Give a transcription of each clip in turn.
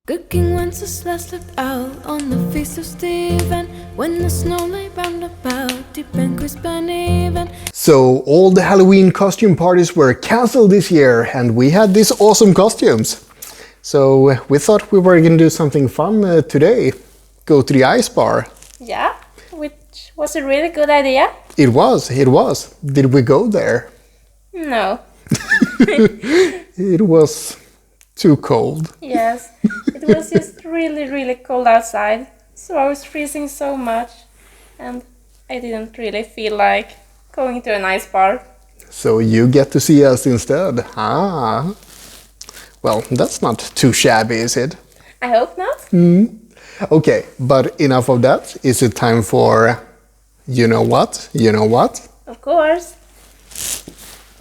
Good King Wenceslas looked out on the feast of Stephen, when the snow lay round about, deep and crisp and even. So all the Halloween costume parties were cancelled this year, and we had these awesome costumes. So we thought we were gonna do something fun today. Go to the ice bar. Yeah, which was a really good idea. It was. Did we go there? No. It was too cold. Yes, it was just really cold outside. So I was freezing so much and I didn't really feel like going to an ice bar. So you get to see us instead. Ah. Well, that's not too shabby, is it? I hope not. Okay, but enough of that. Is it time for you know what? You know what? Of course.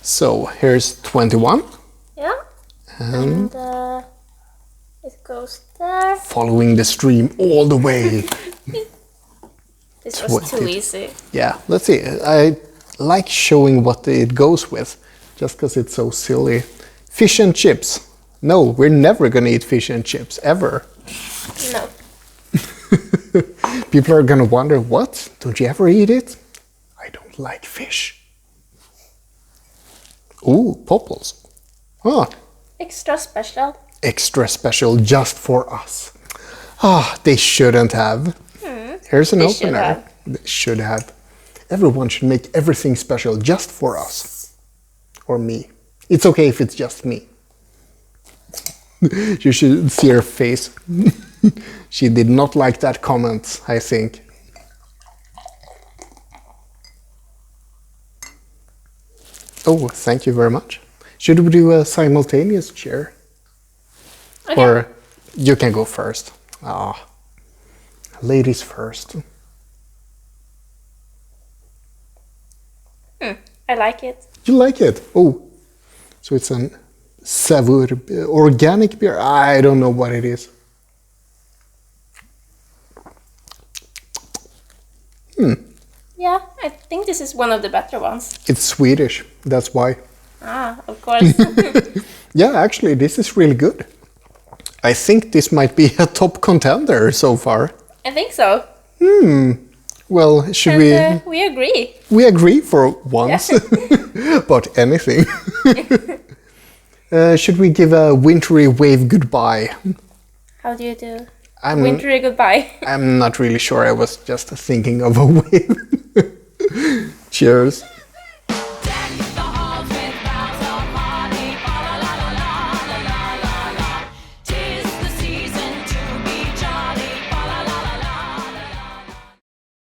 So here's 21. Yeah. And it goes there. following the stream all the way. This was too easy. Yeah, let's see. I like showing what it goes with, just because it's so silly. Fish and chips. No, we're never gonna eat fish and chips, ever. No. People are gonna wonder, what? Don't you ever eat it? I don't like fish. Ooh, popples. Ah, Extra special. extra special just for us. Ah, they shouldn't have. Here's an They should opener. have. They should have. Everyone should make everything special just for us. Or me. It's okay if it's just me. You should see her face. She did not like that comment, I think. Oh, thank you very much. Should we do a simultaneous cheer? Okay. Or you can go first. Ah, ladies first. I like it. You like it? Oh, so it's an Savour organic beer. I don't know what it is. Yeah, I think this is one of the better ones. It's Swedish, that's why. Ah, of course. Yeah, actually, this is really good. I think this might be a top contender so far. I think so. Well, should And we agree. we agree for once about anything? Should we give a wintry wave goodbye? How do you do? I'm Wintry goodbye. I'm not really sure. I was just thinking of a wave. Cheers.